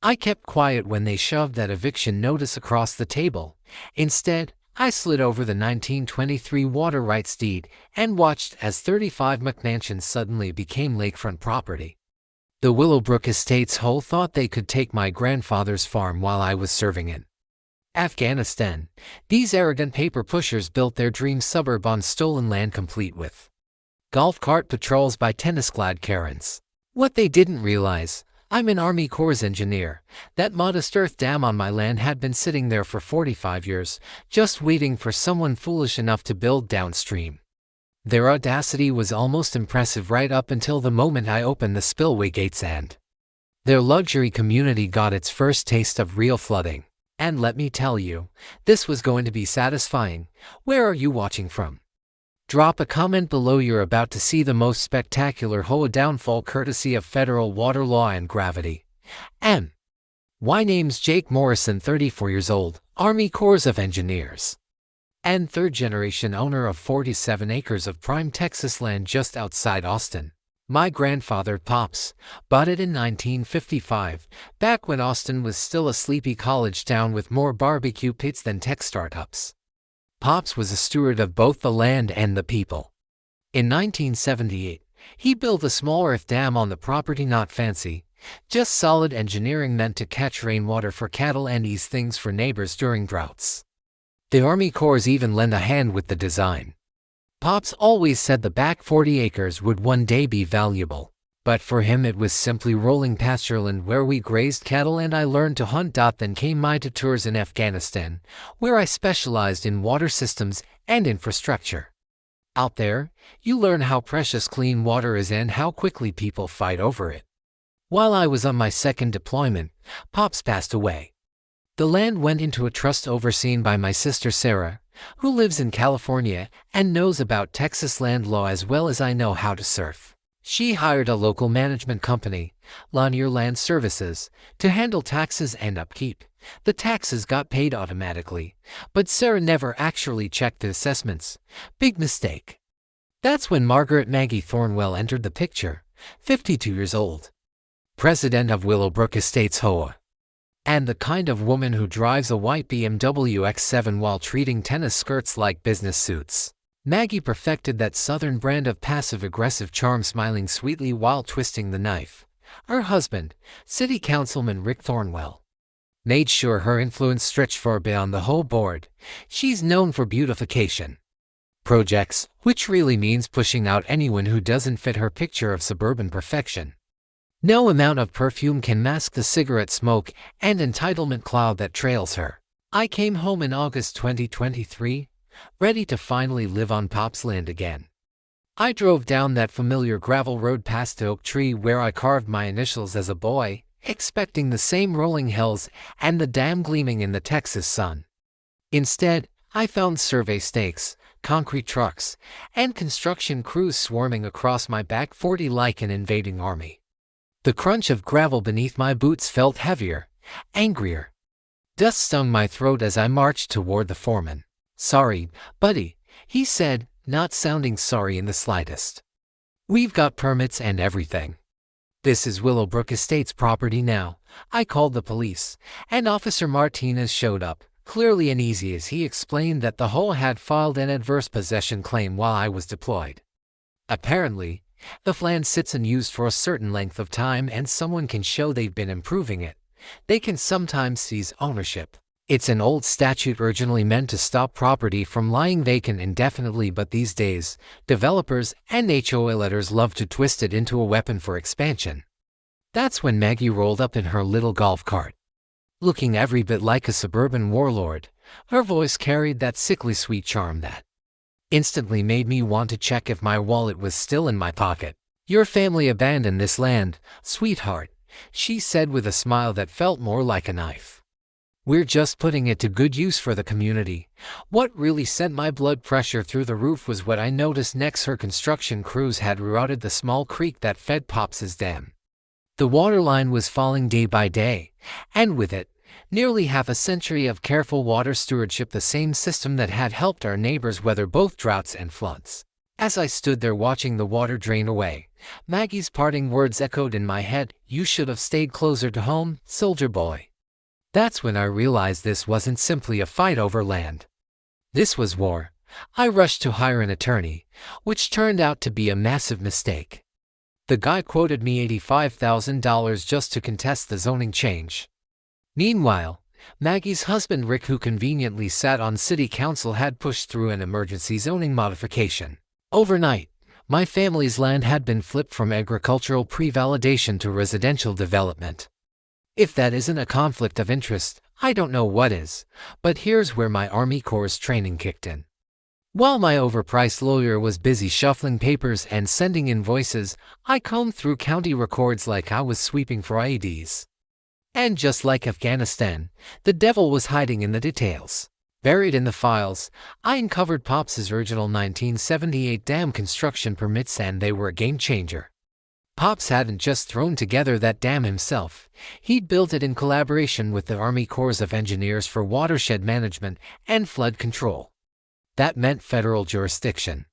I kept quiet when they shoved that eviction notice across the table. Instead, I slid over the 1923 water rights deed and watched as 35 McMansions suddenly became lakefront property. The Willowbrook Estates HOA thought they could take my grandfather's farm while I was serving in Afghanistan. These arrogant paper pushers built their dream suburb on stolen land, complete with golf cart patrols by tennis-clad Karens. What they didn't realize, I'm an Army Corps engineer. That modest earth dam on my land had been sitting there for 45 years, just waiting for someone foolish enough to build downstream. Their audacity was almost impressive right up until the moment I opened the spillway gates and their luxury community got its first taste of real flooding. And let me tell you, this was going to be satisfying. Where are you watching from? Drop a comment below. You're about to see the most spectacular HOA downfall courtesy of federal water law and gravity. My name's Jake Morrison, 34 years old, Army Corps of Engineers, and third-generation owner of 47 acres of prime Texas land just outside Austin. My grandfather, Pops, bought it in 1955, back when Austin was still a sleepy college town with more barbecue pits than tech startups. Pops was a steward of both the land and the people. In 1978, he built a small earth dam on the property, not fancy, just solid engineering meant to catch rainwater for cattle and ease things for neighbors during droughts. The Army Corps even lent a hand with the design. Pops always said the back 40 acres would one day be valuable, but for him it was simply rolling pastureland where we grazed cattle and I learned to hunt. Then came my tours in Afghanistan, where I specialized in water systems and infrastructure. Out there, you learn how precious clean water is and how quickly people fight over it. While I was on my second deployment, Pops passed away. The land went into a trust overseen by my sister Sarah, who lives in California and knows about Texas land law as well as I know how to surf. She hired a local management company, Lanier Land Services, to handle taxes and upkeep. The taxes got paid automatically, but Sarah never actually checked the assessments. Big mistake. That's when Margaret Maggie Thornwell entered the picture, 52 years old, president of Willowbrook Estates HOA, and the kind of woman who drives a white BMW X7 while treating tennis skirts like business suits. Maggie perfected that southern brand of passive-aggressive charm, smiling sweetly while twisting the knife. Her husband, City Councilman Rick Thornwell, made sure her influence stretched far beyond the whole board. She's known for beautification projects, which really means pushing out anyone who doesn't fit her picture of suburban perfection. No amount of perfume can mask the cigarette smoke and entitlement cloud that trails her. I came home in August 2023, ready to finally live on Pop's land again. I drove down that familiar gravel road past the oak tree where I carved my initials as a boy, expecting the same rolling hills and the dam gleaming in the Texas sun. Instead, I found survey stakes, concrete trucks, and construction crews swarming across my back 40 like an invading army. The crunch of gravel beneath my boots felt heavier, angrier. Dust stung my throat as I marched toward the foreman. "Sorry, buddy," he said, not sounding sorry in the slightest. "We've got permits and everything. This is Willowbrook Estates property now." I called the police, and Officer Martinez showed up, clearly uneasy as he explained that the HOA had filed an adverse possession claim while I was deployed. Apparently, if land sits unused for a certain length of time and someone can show they've been improving it, they can sometimes seize ownership. It's an old statute originally meant to stop property from lying vacant indefinitely, but these days, developers and HOA letters love to twist it into a weapon for expansion. That's when Maggie rolled up in her little golf cart, looking every bit like a suburban warlord. Her voice carried that sickly sweet charm that instantly made me want to check if my wallet was still in my pocket. "Your family abandoned this land, sweetheart," she said with a smile that felt more like a knife. "We're just putting it to good use for the community." What really sent my blood pressure through the roof was what I noticed next. Her construction crews had rerouted the small creek that fed Pops's dam. The waterline was falling day by day, and with it, nearly half a century of careful water stewardship, the same system that had helped our neighbors weather both droughts and floods. As I stood there watching the water drain away, Maggie's parting words echoed in my head, "You should have stayed closer to home, soldier boy." That's when I realized this wasn't simply a fight over land. This was war. I rushed to hire an attorney, which turned out to be a massive mistake. The guy quoted me $85,000 just to contest the zoning change. Meanwhile, Maggie's husband Rick, who conveniently sat on city council, had pushed through an emergency zoning modification. Overnight, my family's land had been flipped from agricultural pre-validation to residential development. If that isn't a conflict of interest, I don't know what is, but here's where my Army Corps training kicked in. While my overpriced lawyer was busy shuffling papers and sending invoices, I combed through county records like I was sweeping for IEDs. And just like Afghanistan, the devil was hiding in the details. Buried in the files, I uncovered Pop's original 1978 dam construction permits, and they were a game changer. Pops hadn't just thrown together that dam himself. He'd built it in collaboration with the Army Corps of Engineers for watershed management and flood control. That meant federal jurisdiction.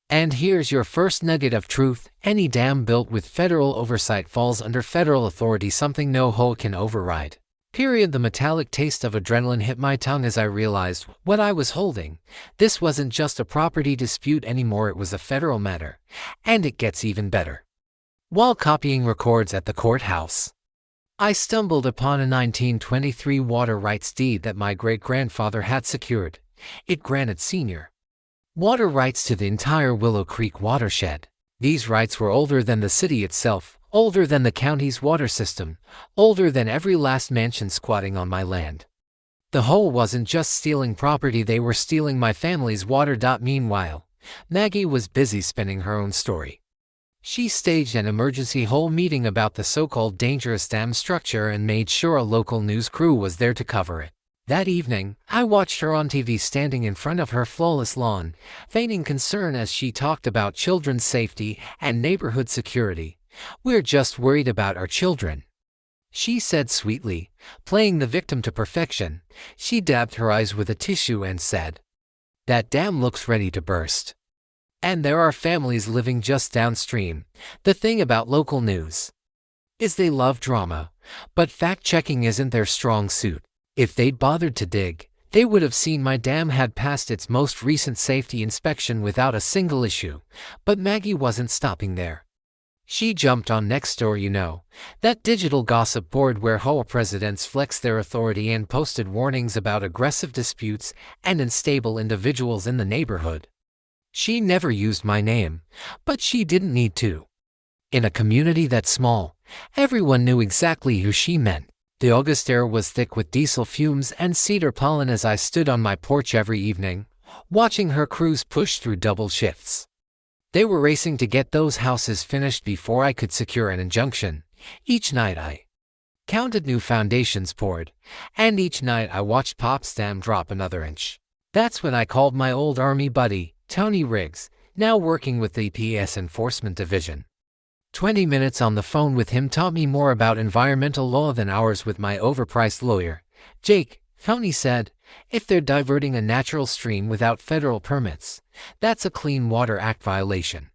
And here's your first nugget of truth: any dam built with federal oversight falls under federal authority, something no HOA can override. Period. The metallic taste of adrenaline hit my tongue as I realized what I was holding. This wasn't just a property dispute anymore, it was a federal matter. And it gets even better. While copying records at the courthouse, I stumbled upon a 1923 water rights deed that my great-grandfather had secured. It granted senior water rights to the entire Willow Creek watershed. These rights were older than the city itself, older than the county's water system, older than every last mansion squatting on my land. The HOA wasn't just stealing property, they were stealing my family's water. Meanwhile, Maggie was busy spinning her own story. She staged an emergency HOA meeting about the so-called dangerous dam structure and made sure a local news crew was there to cover it. That evening, I watched her on TV standing in front of her flawless lawn, feigning concern as she talked about children's safety and neighborhood security. "We're just worried about our children," she said sweetly, playing the victim to perfection. She dabbed her eyes with a tissue and said, "That dam looks ready to burst. And there are families living just downstream." The thing about local news is they love drama, but fact-checking isn't their strong suit. If they'd bothered to dig, they would have seen my dam had passed its most recent safety inspection without a single issue. But Maggie wasn't stopping there. She jumped on Nextdoor, that digital gossip board where HOA presidents flex their authority, and posted warnings about aggressive disputes and unstable individuals in the neighborhood. She never used my name, but she didn't need to. In a community that small, everyone knew exactly who she meant. The August air was thick with diesel fumes and cedar pollen as I stood on my porch every evening, watching her crews push through double shifts. They were racing to get those houses finished before I could secure an injunction. Each night I counted new foundations poured, and each night I watched Pop's dam drop another inch. That's when I called my old Army buddy, Tony Riggs, now working with the EPS Enforcement Division. 20 minutes on the phone with him taught me more about environmental law than hours with my overpriced lawyer. "Jake," Tony said, "if they're diverting a natural stream without federal permits, that's a Clean Water Act violation.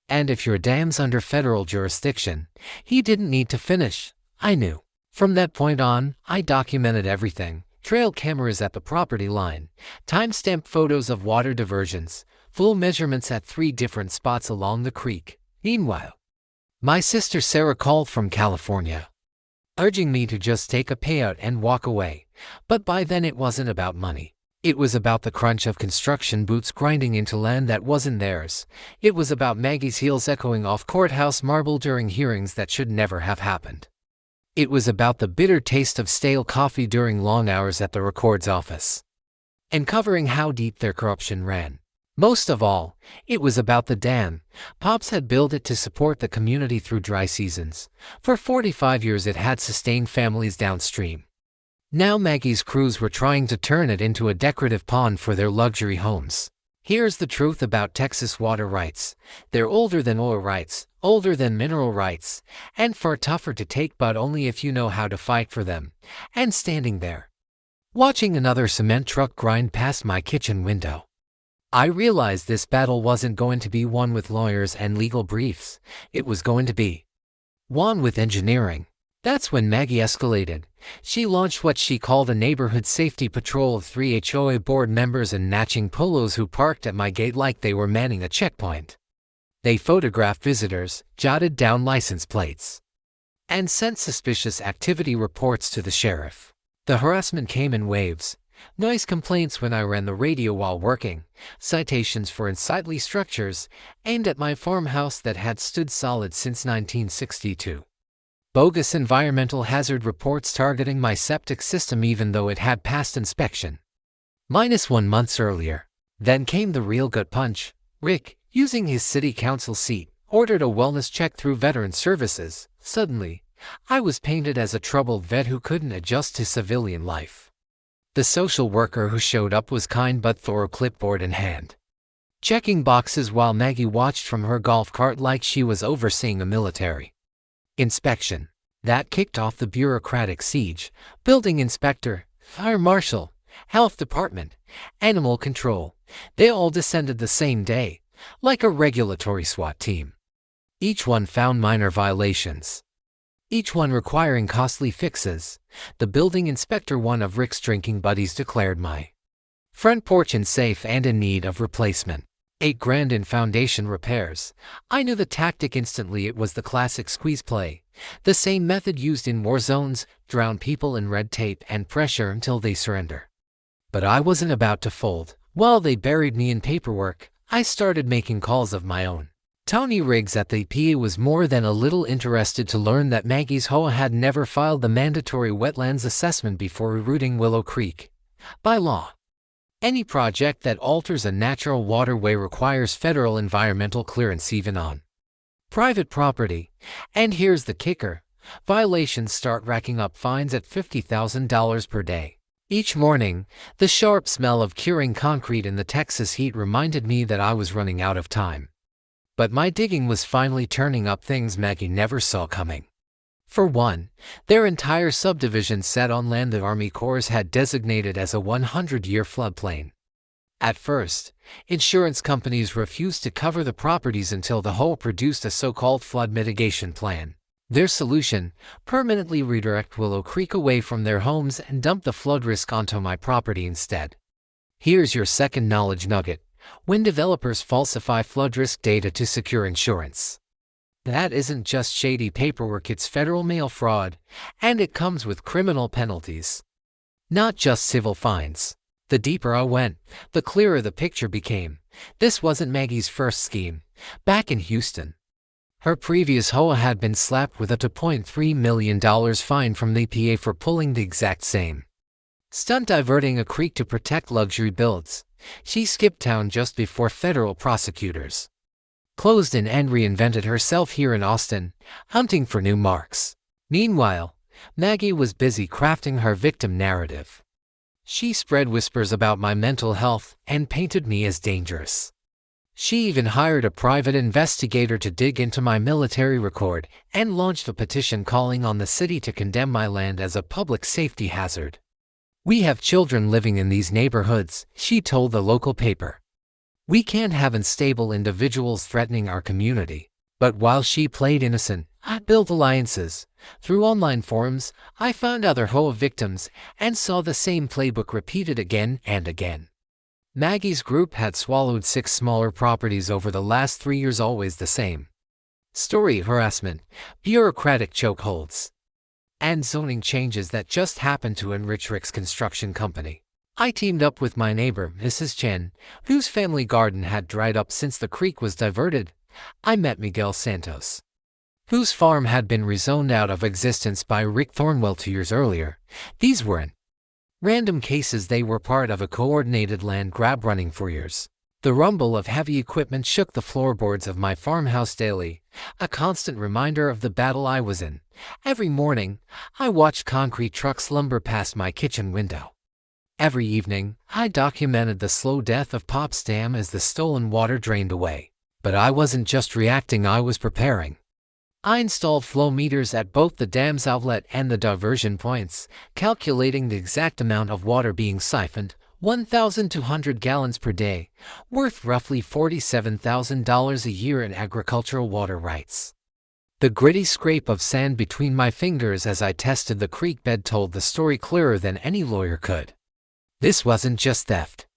And if your dam's under federal jurisdiction," he didn't need to finish. I knew. From that point on, I documented everything. Trail cameras at the property line, timestamp photos of water diversions, full measurements at 3 different spots along the creek. Meanwhile, my sister Sarah called from California, urging me to just take a payout and walk away. But by then it wasn't about money. It was about the crunch of construction boots grinding into land that wasn't theirs. It was about Maggie's heels echoing off courthouse marble during hearings that should never have happened. It was about the bitter taste of stale coffee during long hours at the records office, and covering how deep their corruption ran. Most of all, it was about the dam. Pops had built it to support the community through dry seasons. For 45 years it had sustained families downstream. Now Maggie's crews were trying to turn it into a decorative pond for their luxury homes. Here's the truth about Texas water rights. They're older than oil rights, older than mineral rights, and far tougher to take, but only if you know how to fight for them. And standing there, watching another cement truck grind past my kitchen window, I realized this battle wasn't going to be won with lawyers and legal briefs. It was going to be won with engineering. That's when Maggie escalated. She launched what she called a neighborhood safety patrol of 3 HOA board members in matching polos who parked at my gate like they were manning a checkpoint. They photographed visitors, jotted down license plates, and sent suspicious activity reports to the sheriff. The harassment came in waves. Noise complaints when I ran the radio while working, citations for unsightly structures aimed at my farmhouse that had stood solid since 1962. Bogus environmental hazard reports targeting my septic system even though it had passed inspection. -1 months earlier. Then came the real gut punch. Rick, using his city council seat, ordered a wellness check through Veteran Services. Suddenly, I was painted as a troubled vet who couldn't adjust to civilian life. The social worker who showed up was kind but thorough, clipboard in hand, checking boxes while Maggie watched from her golf cart like she was overseeing a military inspection. That kicked off the bureaucratic siege. Building inspector, fire marshal, health department, animal control, they all descended the same day, like a regulatory SWAT team. Each one found minor violations, each one requiring costly fixes. The building inspector, one of Rick's drinking buddies, declared my front porch unsafe and in need of replacement. $8,000 in foundation repairs. I knew the tactic instantly. It was the classic squeeze play, the same method used in war zones: drown people in red tape and pressure until they surrender. But I wasn't about to fold. While they buried me in paperwork, I started making calls of my own. Tony Riggs at the PA was more than a little interested to learn that Maggie's HOA had never filed the mandatory wetlands assessment before rerouting Willow Creek. By law, any project that alters a natural waterway requires federal environmental clearance even on private property. And here's the kicker: violations start racking up fines at $50,000 per day. Each morning, the sharp smell of curing concrete in the Texas heat reminded me that I was running out of time. But my digging was finally turning up things Maggie never saw coming. For one, their entire subdivision sat on land the Army Corps had designated as a 100-year floodplain. At first, insurance companies refused to cover the properties until the HOA produced a so-called flood mitigation plan. Their solution: permanently redirect Willow Creek away from their homes and dump the flood risk onto my property instead. Here's your second knowledge nugget: when developers falsify flood risk data to secure insurance, that isn't just shady paperwork, it's federal mail fraud, and it comes with criminal penalties, not just civil fines. The deeper I went, the clearer the picture became. This wasn't Maggie's first scheme. Back in Houston, her previous HOA had been slapped with a $2.3 million fine from the PA for pulling the exact same stunt, diverting a creek to protect luxury builds. She skipped town just before federal prosecutors closed in and reinvented herself here in Austin, hunting for new marks. Meanwhile, Maggie was busy crafting her victim narrative. She spread whispers about my mental health and painted me as dangerous. She even hired a private investigator to dig into my military record and launched a petition calling on the city to condemn my land as a public safety hazard. "We have children living in these neighborhoods," she told the local paper. "We can't have unstable individuals threatening our community." But while she played innocent, I built alliances. Through online forums, I found other HOA victims and saw the same playbook repeated again and again. Maggie's group had swallowed 6 smaller properties over the last 3 years, always the same story: harassment, bureaucratic chokeholds, and zoning changes that just happened to enrich Rick's construction company. I teamed up with my neighbor, Mrs. Chen, whose family garden had dried up since the creek was diverted. I met Miguel Santos, whose farm had been rezoned out of existence by Rick Thornwell 2 years earlier. These weren't random cases, they were part of a coordinated land grab running for years. The rumble of heavy equipment shook the floorboards of my farmhouse daily, a constant reminder of the battle I was in. Every morning, I watched concrete trucks lumber past my kitchen window. Every evening, I documented the slow death of Pop's dam as the stolen water drained away. But I wasn't just reacting, I was preparing. I installed flow meters at both the dam's outlet and the diversion points, calculating the exact amount of water being siphoned, 1,200 gallons per day, worth roughly $47,000 a year in agricultural water rights. The gritty scrape of sand between my fingers as I tested the creek bed told the story clearer than any lawyer could. This wasn't just theft.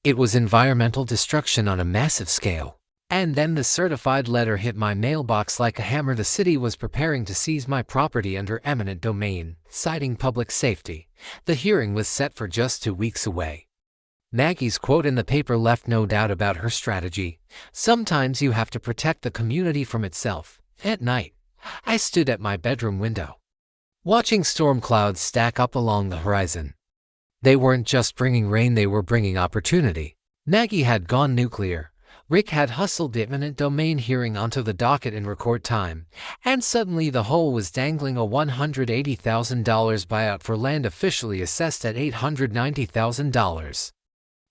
It was environmental destruction on a massive scale. And then the certified letter hit my mailbox like a hammer. The city was preparing to seize my property under eminent domain, citing public safety. The hearing was set for just 2 weeks away. Maggie's quote in the paper left no doubt about her strategy. Sometimes you have to protect the community from itself. At night, I stood at my bedroom window, watching storm clouds stack up along the horizon. They weren't just bringing rain, they were bringing opportunity. Maggie had gone nuclear. Rick had hustled the eminent domain hearing onto the docket in record time, and suddenly the whole was dangling a $180,000 buyout for land officially assessed at $890,000.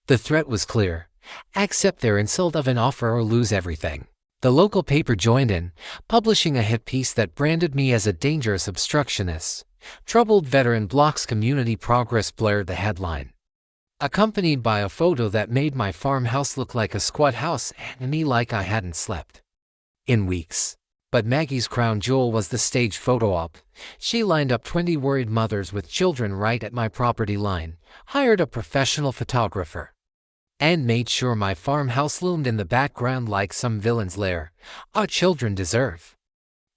The threat was clear: accept their insult of an offer or lose everything. The local paper joined in, publishing a hit piece that branded me as a dangerous obstructionist. Troubled veteran blocks community progress blared the headline, accompanied by a photo that made my farmhouse look like a squat house and me like I hadn't slept in weeks. But Maggie's crown jewel was the staged photo op. She lined up 20 worried mothers with children right at my property line, hired a professional photographer, and made sure my farmhouse loomed in the background like some villain's lair. Our children deserve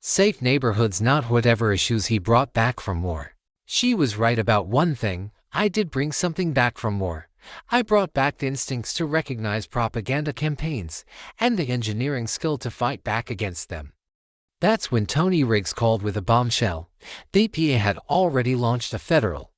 safe neighborhoods, not whatever issues he brought back from war. She was right about one thing: I did bring something back from war. I brought back the instincts to recognize propaganda campaigns and the engineering skill to fight back against them. That's when Tony Riggs called with a bombshell. The EPA had already launched a federal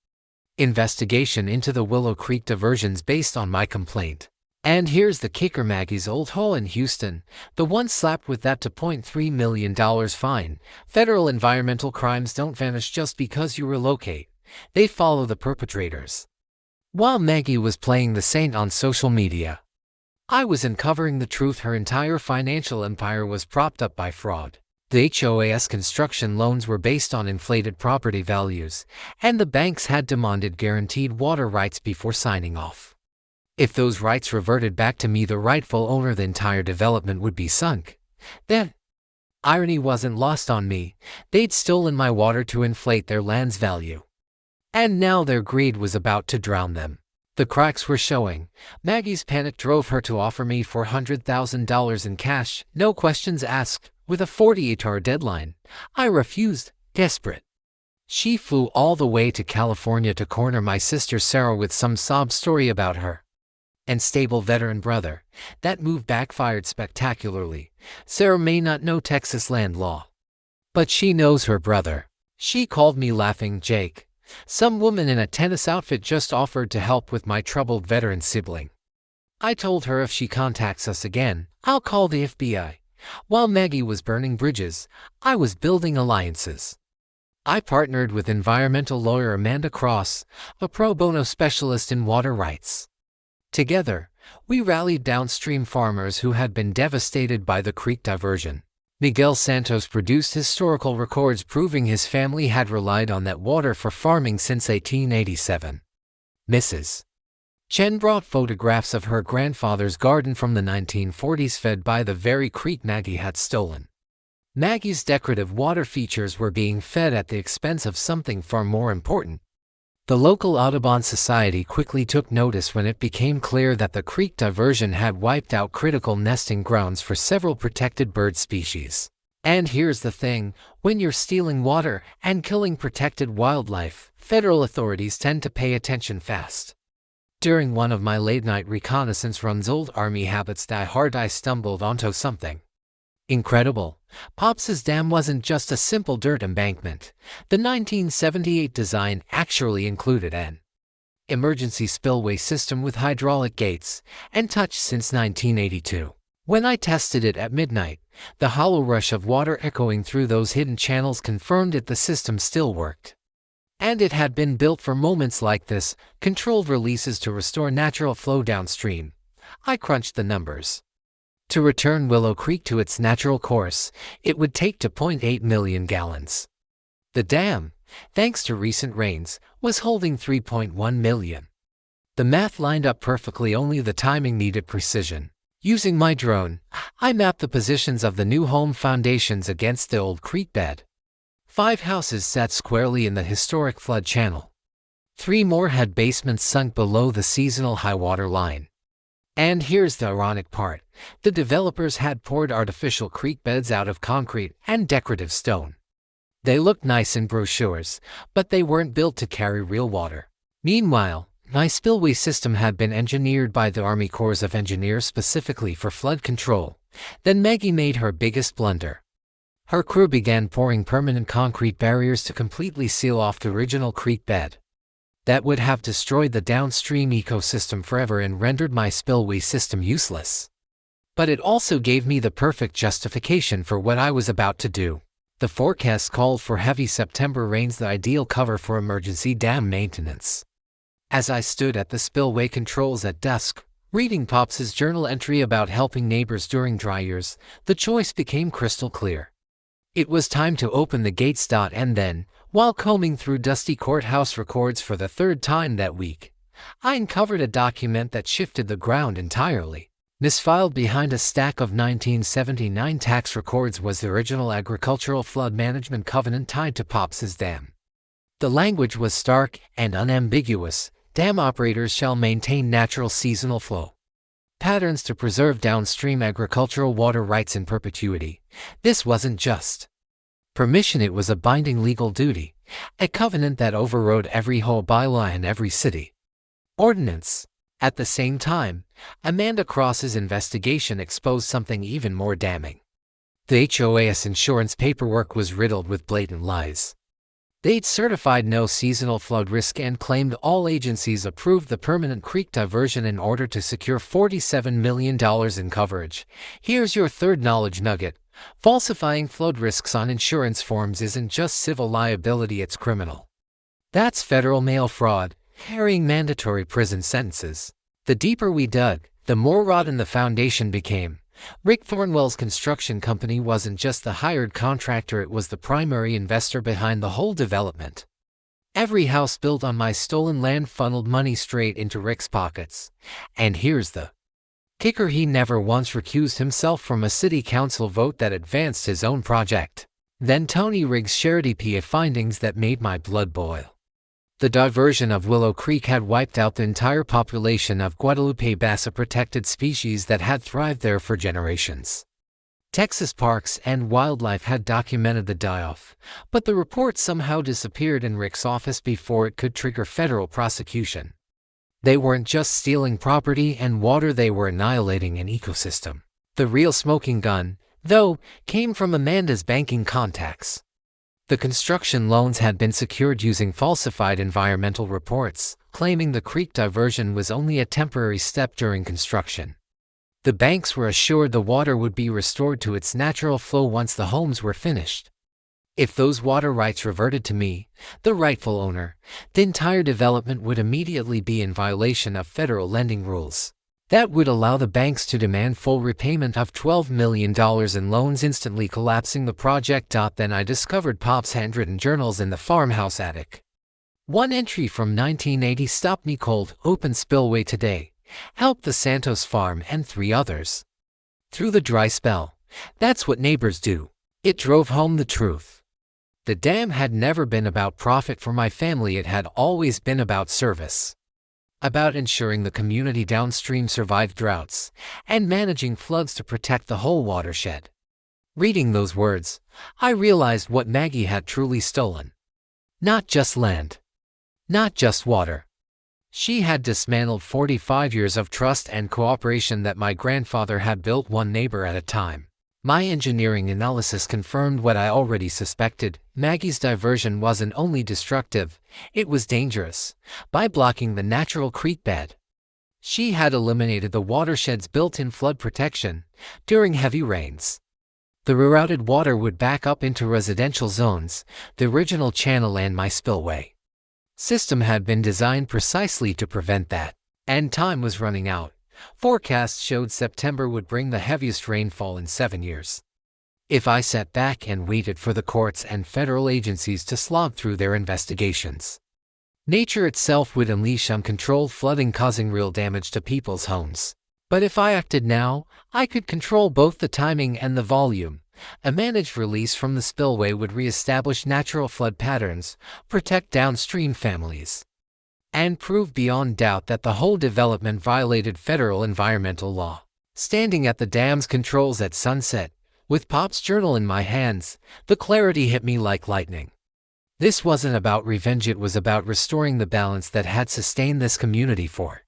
investigation into the Willow Creek diversions based on my complaint. And here's the kicker: Maggie's old home in Houston, the one slapped with that $2.3 million fine. Federal environmental crimes don't vanish just because you relocate. They follow the perpetrators. While Maggie was playing the saint on social media, I was uncovering the truth. Her entire financial empire was propped up by fraud. The HOA's construction loans were based on inflated property values, and the banks had demanded guaranteed water rights before signing off. If those rights reverted back to me, the rightful owner, the entire development would be sunk. Then, irony wasn't lost on me. They'd stolen my water to inflate their land's value. And now their greed was about to drown them. The cracks were showing. Maggie's panic drove her to offer me $400,000 in cash, no questions asked, with a 48-hour deadline. I refused, desperate. She flew all the way to California to corner my sister Sarah with some sob story about her and stable veteran brother. That move backfired spectacularly. Sarah may not know Texas land law, but she knows her brother. She called me laughing, "Jake, some woman in a tennis outfit just offered to help with my troubled veteran sibling." I told her if she contacts us again, I'll call the FBI. While Maggie was burning bridges, I was building alliances. I partnered with environmental lawyer Amanda Cross, a pro bono specialist in water rights. Together, we rallied downstream farmers who had been devastated by the creek diversion. Miguel Santos produced historical records proving his family had relied on that water for farming since 1887. Mrs. Chen brought photographs of her grandfather's garden from the 1940s fed by the very creek Maggie had stolen. Maggie's decorative water features were being fed at the expense of something far more important. The local Audubon Society quickly took notice when it became clear that the creek diversion had wiped out critical nesting grounds for several protected bird species. And here's the thing: when you're stealing water and killing protected wildlife, federal authorities tend to pay attention fast. During one of my late-night reconnaissance runs, old Army habits die hard, I stumbled onto something incredible. Pops's Dam wasn't just a simple dirt embankment. The 1978 design actually included an emergency spillway system with hydraulic gates, and touched since 1982. When I tested it at midnight, the hollow rush of water echoing through those hidden channels confirmed the system still worked. And it had been built for moments like this, controlled releases to restore natural flow downstream. I crunched the numbers. To return Willow Creek to its natural course, it would take 2.8 million gallons. The dam, thanks to recent rains, was holding 3.1 million. The math lined up perfectly, only the timing needed precision. Using my drone, I mapped the positions of the new home foundations against the old creek bed. 5 houses sat squarely in the historic flood channel. 3 more had basements sunk below the seasonal high water line. And here's the ironic part. The developers had poured artificial creek beds out of concrete and decorative stone. They looked nice in brochures, but they weren't built to carry real water. Meanwhile, my spillway system had been engineered by the Army Corps of Engineers specifically for flood control. Then Maggie made her biggest blunder. Her crew began pouring permanent concrete barriers to completely seal off the original creek bed. That would have destroyed the downstream ecosystem forever and rendered my spillway system useless. But it also gave me the perfect justification for what I was about to do. The forecast called for heavy September rains, the ideal cover for emergency dam maintenance. As I stood at the spillway controls at dusk, reading Pops's journal entry about helping neighbors during dry years, the choice became crystal clear. It was time to open the gates. And then, while combing through dusty courthouse records for the 3rd time that week, I uncovered a document that shifted the ground entirely. Misfiled behind a stack of 1979 tax records was the original agricultural flood management covenant tied to Pops's dam. The language was stark and unambiguous. Dam operators shall maintain natural seasonal flow patterns to preserve downstream agricultural water rights in perpetuity. This wasn't just permission, it was a binding legal duty, a covenant that overrode every HOA bylaw and every city ordinance. At the same time, Amanda Cross's investigation exposed something even more damning. The HOA's insurance paperwork was riddled with blatant lies. They'd certified no seasonal flood risk and claimed all agencies approved the permanent creek diversion in order to secure $47 million in coverage. Here's your third knowledge nugget. Falsifying flood risks on insurance forms isn't just civil liability, it's criminal. That's federal mail fraud, carrying mandatory prison sentences. The deeper we dug, the more rotten the foundation became. Rick Thornwell's construction company wasn't just the hired contractor, it was the primary investor behind the whole development. Every house built on my stolen land funneled money straight into Rick's pockets. And here's the kicker: he never once recused himself from a city council vote that advanced his own project. Then Tony Riggs shared EPA findings that made my blood boil. The diversion of Willow Creek had wiped out the entire population of Guadalupe bass, a protected species that had thrived there for generations. Texas Parks and Wildlife had documented the die-off, but the report somehow disappeared in Rick's office before it could trigger federal prosecution. They weren't just stealing property and water, they were annihilating an ecosystem. The real smoking gun, though, came from Amanda's banking contacts. The construction loans had been secured using falsified environmental reports, claiming the creek diversion was only a temporary step during construction. The banks were assured the water would be restored to its natural flow once the homes were finished. If those water rights reverted to me, the rightful owner, the entire development would immediately be in violation of federal lending rules. That would allow the banks to demand full repayment of $12 million in loans, instantly collapsing the project. Then I discovered Pop's handwritten journals in the farmhouse attic. One entry from 1980 stopped me cold: open spillway today, help the Santos farm, and 3 others. Through the dry spell. That's what neighbors do. It drove home the truth. The dam had never been about profit for my family, it had always been about service. About ensuring the community downstream survived droughts, and managing floods to protect the whole watershed. Reading those words, I realized what Maggie had truly stolen. Not just land. Not just water. She had dismantled 45 years of trust and cooperation that my grandfather had built, one neighbor at a time. My engineering analysis confirmed what I already suspected. Maggie's diversion wasn't only destructive, it was dangerous. By blocking the natural creek bed, she had eliminated the watershed's built-in flood protection. During heavy rains, the rerouted water would back up into residential zones, the original channel and my spillway system had been designed precisely to prevent that. And time was running out. Forecasts showed September would bring the heaviest rainfall in 7 years. If I sat back and waited for the courts and federal agencies to slog through their investigations, Nature itself would unleash uncontrolled flooding, causing real damage to people's homes. But if I acted now, I could control both the timing and the volume. A managed release from the spillway would reestablish natural flood patterns, protect downstream families, and prove beyond doubt that the whole development violated federal environmental law. Standing at the dam's controls at sunset, with Pop's journal in my hands, the clarity hit me like lightning. This wasn't about revenge, it was about restoring the balance that had sustained this community for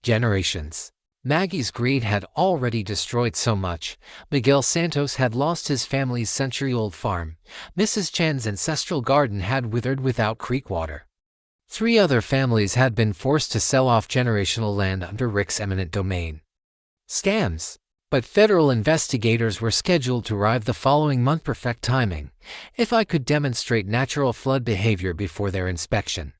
generations. Maggie's greed had already destroyed so much. Miguel Santos had lost his family's century-old farm. Mrs. Chen's ancestral garden had withered without creek water. 3 other families had been forced to sell off generational land under Rick's eminent domain. Scams. But federal investigators were scheduled to arrive the following month. Perfect timing. If I could demonstrate natural flood behavior before their inspection,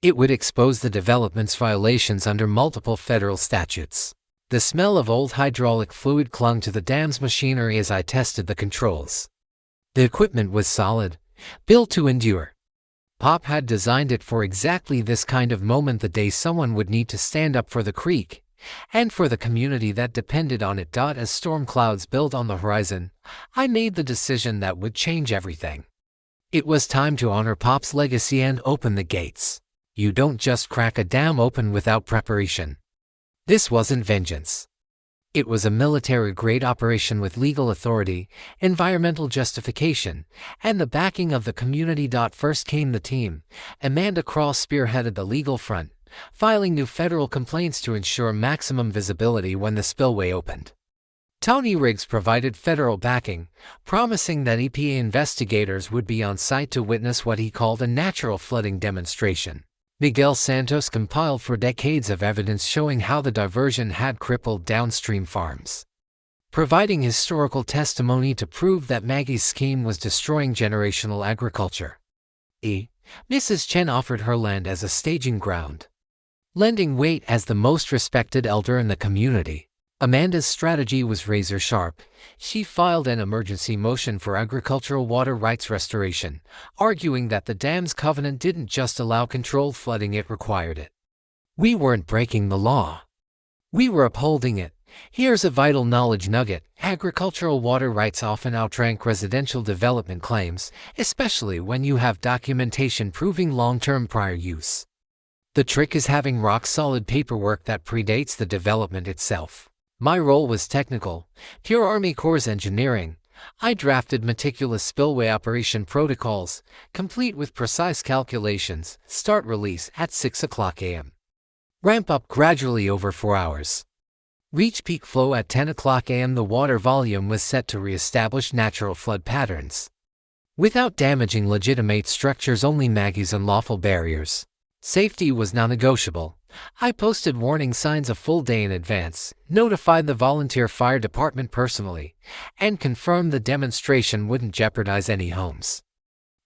it would expose the development's violations under multiple federal statutes. The smell of old hydraulic fluid clung to the dam's machinery as I tested the controls. The equipment was solid, built to endure. Pop had designed it for exactly this kind of moment, the day someone would need to stand up for the creek, and for the community that depended on it. As storm clouds built on the horizon, I made the decision that would change everything. It was time to honor Pop's legacy and open the gates. You don't just crack a dam open without preparation. This wasn't vengeance. It was a military-grade operation with legal authority, environmental justification, and the backing of the community. First came the team. Amanda Cross spearheaded the legal front, filing new federal complaints to ensure maximum visibility when the spillway opened. Tony Riggs provided federal backing, promising that EPA investigators would be on site to witness what he called a natural flooding demonstration. Miguel Santos compiled for decades of evidence showing how the diversion had crippled downstream farms, providing historical testimony to prove that Maggie's scheme was destroying generational agriculture. Mrs. Chen offered her land as a staging ground, lending weight as the most respected elder in the community. Amanda's strategy was razor-sharp. She filed an emergency motion for agricultural water rights restoration, arguing that the dam's covenant didn't just allow controlled flooding, it required it. We weren't breaking the law. We were upholding it. Here's a vital knowledge nugget. Agricultural water rights often outrank residential development claims, especially when you have documentation proving long-term prior use. The trick is having rock-solid paperwork that predates the development itself. My role was technical, pure Army Corps engineering. I drafted meticulous spillway operation protocols, complete with precise calculations. Start release at 6:00 a.m. Ramp up gradually over 4 hours. Reach peak flow at 10:00 a.m. The water volume was set to reestablish natural flood patterns, without damaging legitimate structures, only Maggie's unlawful barriers. Safety was non-negotiable. I posted warning signs a full day in advance, notified the volunteer fire department personally, and confirmed the demonstration wouldn't jeopardize any homes.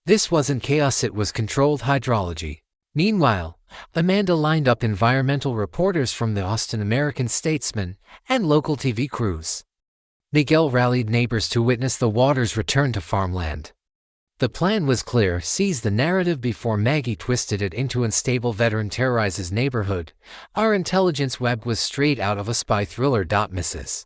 This wasn't chaos, it was controlled hydrology. Meanwhile, Amanda lined up environmental reporters from the Austin American-Statesman and local TV crews. Miguel rallied neighbors to witness the water's return to farmland. The plan was clear: seize the narrative before Maggie twisted it into unstable veteran terrorizes neighborhood. Our intelligence web was straight out of a spy thriller. Mrs.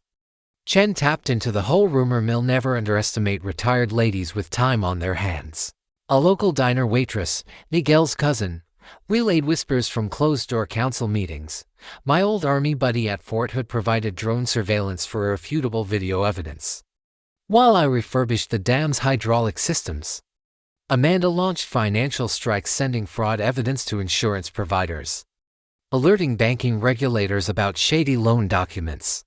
Chen tapped into the whole rumor mill. Never underestimate retired ladies with time on their hands. A local diner waitress, Miguel's cousin, relayed whispers from closed-door council meetings. My old army buddy at Fort Hood provided drone surveillance for irrefutable video evidence, while I refurbished the dam's hydraulic systems. Amanda launched financial strikes, sending fraud evidence to insurance providers, alerting banking regulators about shady loan documents,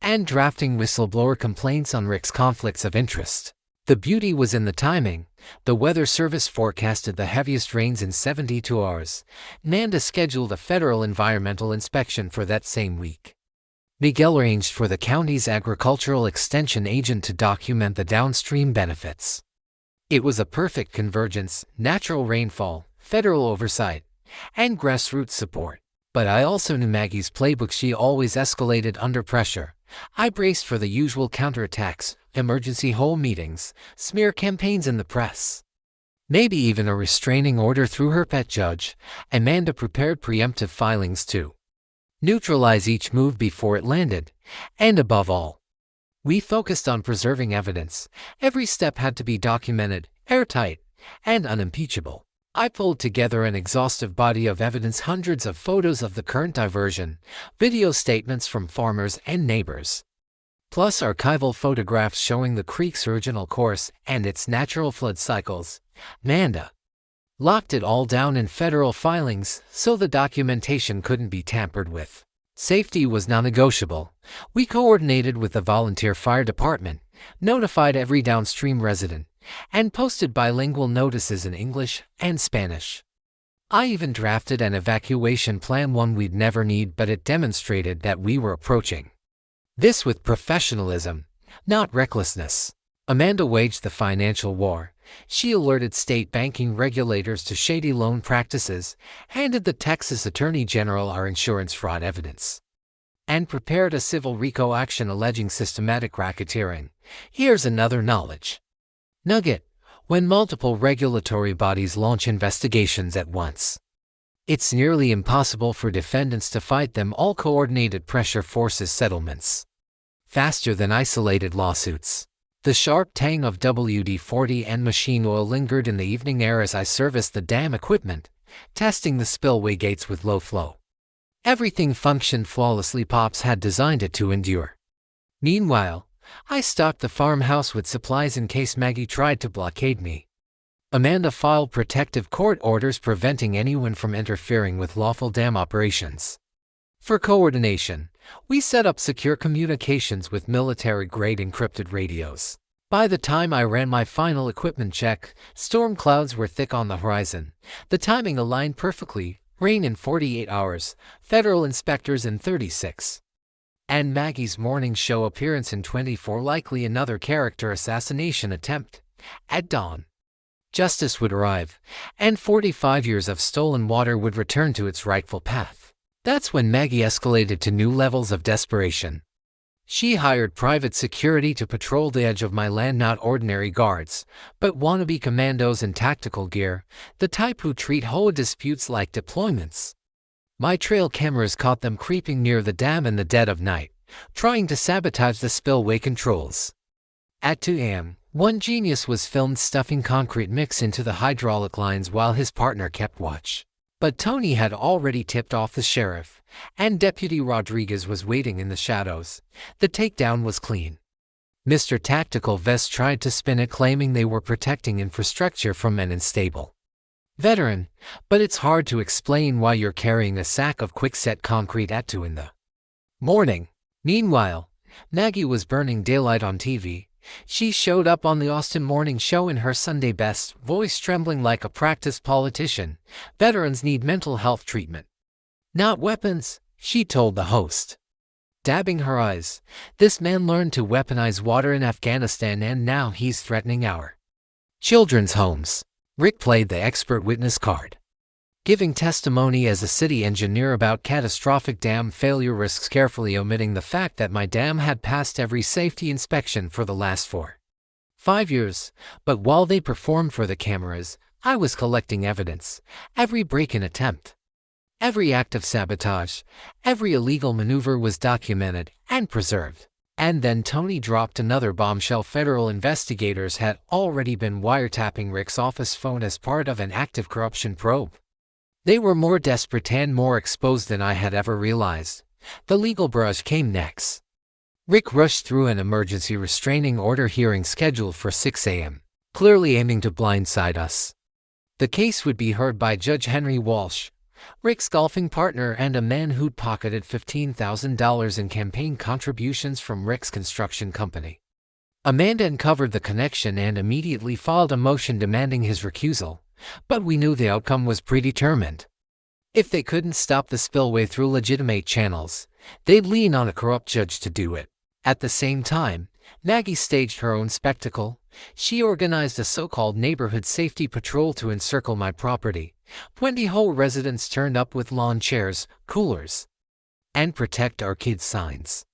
and drafting whistleblower complaints on Rick's conflicts of interest. The beauty was in the timing. The Weather Service forecasted the heaviest rains in 72 hours. Amanda scheduled a federal environmental inspection for that same week. Miguel arranged for the county's agricultural extension agent to document the downstream benefits. It was a perfect convergence: natural rainfall, federal oversight, and grassroots support. But I also knew Maggie's playbook. She always escalated under pressure. I braced for the usual counterattacks: emergency home meetings, smear campaigns in the press, Maybe even a restraining order through her pet judge. Amanda prepared preemptive filings to neutralize each move before it landed. And above all, we focused on preserving evidence. Every step had to be documented, airtight, and unimpeachable. I pulled together an exhaustive body of evidence, hundreds of photos of the current diversion, video statements from farmers and neighbors, plus archival photographs showing the creek's original course and its natural flood cycles. Amanda locked it all down in federal filings so the documentation couldn't be tampered with. Safety was non-negotiable. We coordinated with the volunteer fire department, notified every downstream resident, and posted bilingual notices in English and Spanish. I even drafted an evacuation plan, one we'd never need, but it demonstrated that we were approaching this with professionalism, not recklessness. Amanda waged the financial war. She alerted state banking regulators to shady loan practices, handed the Texas Attorney General our insurance fraud evidence, and prepared a civil RICO action alleging systematic racketeering. Here's another knowledge nugget: when multiple regulatory bodies launch investigations at once, it's nearly impossible for defendants to fight them all. Coordinated pressure forces settlements faster than isolated lawsuits. The sharp tang of WD-40 and machine oil lingered in the evening air as I serviced the dam equipment, testing the spillway gates with low flow. Everything functioned flawlessly. Pops had designed it to endure. Meanwhile, I stocked the farmhouse with supplies in case Maggie tried to blockade me. Amanda filed protective court orders preventing anyone from interfering with lawful dam operations. For coordination, we set up secure communications with military-grade encrypted radios. By the time I ran my final equipment check, storm clouds were thick on the horizon. The timing aligned perfectly: rain in 48 hours, federal inspectors in 36. And Maggie's morning show appearance in 24, likely another character assassination attempt. At dawn, justice would arrive, and 45 years of stolen water would return to its rightful path. That's when Maggie escalated to new levels of desperation. She hired private security to patrol the edge of my land, not ordinary guards, but wannabe commandos in tactical gear, the type who treat HOA disputes like deployments. My trail cameras caught them creeping near the dam in the dead of night, trying to sabotage the spillway controls. At 2 a.m., one genius was filmed stuffing concrete mix into the hydraulic lines while his partner kept watch. But Tony had already tipped off the sheriff, and Deputy Rodriguez was waiting in the shadows. The takedown was clean. Mr. Tactical Vest tried to spin it, claiming they were protecting infrastructure from an unstable veteran, but it's hard to explain why you're carrying a sack of quickset concrete at 2 in the morning. Meanwhile, Maggie was burning daylight on TV. She showed up on the Austin Morning Show in her Sunday best, voice trembling like a practiced politician. Veterans need mental health treatment, not weapons, she told the host. Dabbing her eyes, this man learned to weaponize water in Afghanistan, and now he's threatening our children's homes. Rick played the expert witness card, giving testimony as a city engineer about catastrophic dam failure risks, carefully omitting the fact that my dam had passed every safety inspection for the last 5 years. But while they performed for the cameras, I was collecting evidence. Every break-in attempt, every act of sabotage, every illegal maneuver was documented and preserved. And then Tony dropped another bombshell: federal investigators had already been wiretapping Rick's office phone as part of an active corruption probe. They were more desperate and more exposed than I had ever realized. The legal barrage came next. Rick rushed through an emergency restraining order hearing scheduled for 6 a.m., clearly aiming to blindside us. The case would be heard by Judge Henry Walsh, Rick's golfing partner and a man who'd pocketed $15,000 in campaign contributions from Rick's construction company. Amanda uncovered the connection and immediately filed a motion demanding his recusal. But we knew the outcome was predetermined. If they couldn't stop the spillway through legitimate channels, they'd lean on a corrupt judge to do it. At the same time, Maggie staged her own spectacle. She organized a so-called neighborhood safety patrol to encircle my property. 20 HOA residents turned up with lawn chairs, coolers, and "Protect Our Kids" signs,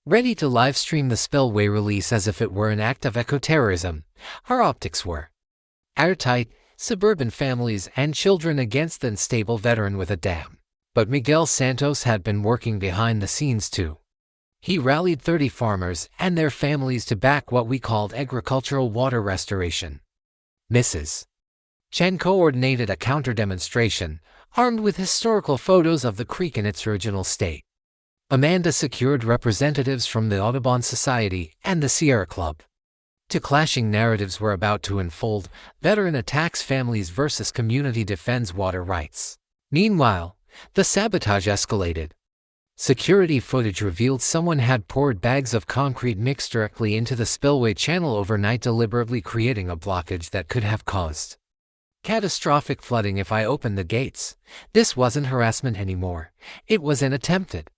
ready to livestream the spillway release as if it were an act of eco-terrorism. Our optics were airtight, suburban families and children against the unstable veteran with a dam. But Miguel Santos had been working behind the scenes too. He rallied 30 farmers and their families to back what we called agricultural water restoration. Mrs. Chen coordinated a counter-demonstration, armed with historical photos of the creek in its original state. Amanda secured representatives from the Audubon Society and the Sierra Club. Two clashing narratives were about to unfold: veteran attacks families versus community defends water rights. Meanwhile, the sabotage escalated. Security footage revealed someone had poured bags of concrete mixed directly into the spillway channel overnight, deliberately creating a blockage that could have caused catastrophic flooding if I opened the gates. This wasn't harassment anymore. It was an attempted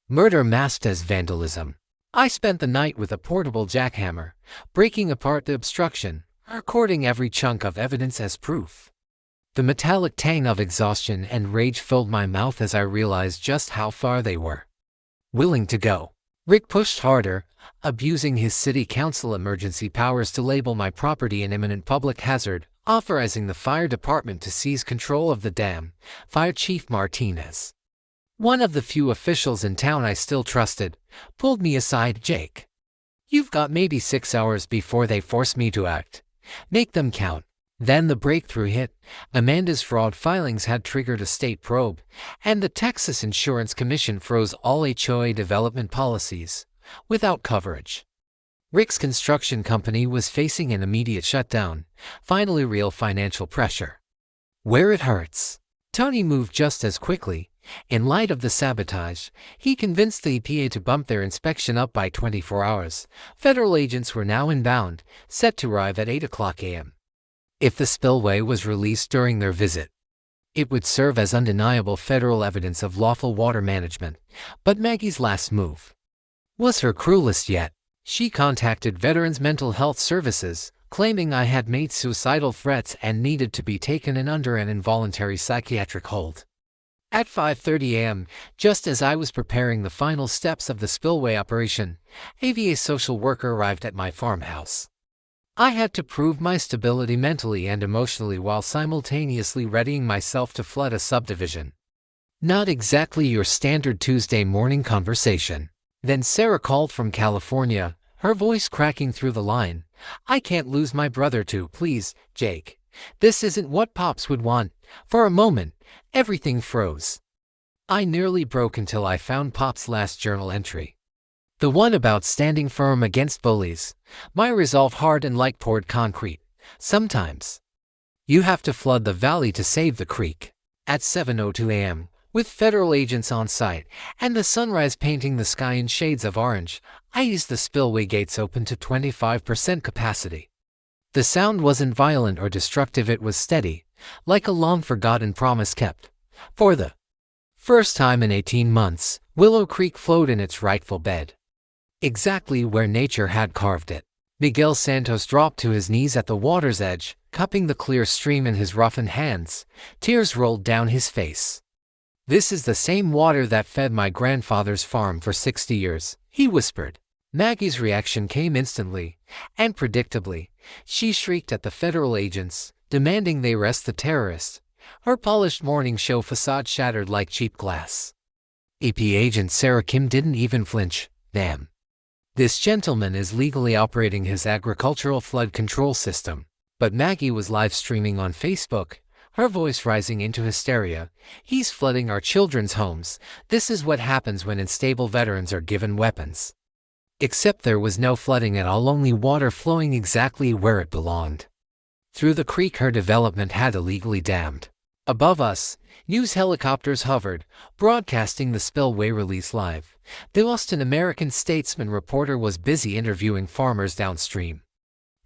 murder masked as vandalism. I spent the night with a portable jackhammer, breaking apart the obstruction, recording every chunk of evidence as proof. The metallic tang of exhaustion and rage filled my mouth as I realized just how far they were willing to go. Rick pushed harder, abusing his city council emergency powers to label my property an imminent public hazard, authorizing the fire department to seize control of the dam. Fire Chief Martinez, one of the few officials in town I still trusted, pulled me aside. "Jake, you've got maybe 6 hours before they force me to act. Make them count." Then the breakthrough hit. Amanda's fraud filings had triggered a state probe, and the Texas Insurance Commission froze all HOA development policies, without coverage. Rick's construction company was facing an immediate shutdown, finally real financial pressure. Where it hurts. Tony moved just as quickly. In light of the sabotage, he convinced the EPA to bump their inspection up by 24 hours. Federal agents were now inbound, set to arrive at 8 a.m. If the spillway was released during their visit, it would serve as undeniable federal evidence of lawful water management. But Maggie's last move was her cruelest yet. She contacted Veterans Mental Health Services, claiming I had made suicidal threats and needed to be taken in under an involuntary psychiatric hold. At 5:30 a.m., just as I was preparing the final steps of the spillway operation, a social worker arrived at my farmhouse. I had to prove my stability mentally and emotionally while simultaneously readying myself to flood a subdivision. Not exactly your standard Tuesday morning conversation. Then Sarah called from California, her voice cracking through the line. "I can't lose my brother too, please, Jake. This isn't what Pops would want." For a moment, everything froze. I nearly broke until I found Pop's last journal entry. The one about standing firm against bullies. My resolve hard and like poured concrete. "Sometimes you have to flood the valley to save the creek." At 7:02 a.m., with federal agents on site and the sunrise painting the sky in shades of orange, I eased the spillway gates open to 25% capacity. The sound wasn't violent or destructive, it was steady, like a long-forgotten promise kept. For the first time in 18 months, Willow Creek flowed in its rightful bed, exactly where nature had carved it. Miguel Santos dropped to his knees at the water's edge, cupping the clear stream in his roughened hands. Tears rolled down his face. "This is the same water that fed my grandfather's farm for 60 years, he whispered. Maggie's reaction came instantly, and predictably. She shrieked at the federal agents, demanding they arrest the terrorist. Her polished morning show facade shattered like cheap glass. EP agent Sarah Kim didn't even flinch. "Damn. This gentleman is legally operating his agricultural flood control system." But Maggie was live streaming on Facebook, her voice rising into hysteria. "He's flooding our children's homes. This is what happens when unstable veterans are given weapons." Except there was no flooding at all, only water flowing exactly where it belonged. Through the creek her development had illegally dammed. Above us, news helicopters hovered, broadcasting the spillway release live. The Austin American-Statesman reporter was busy interviewing farmers downstream,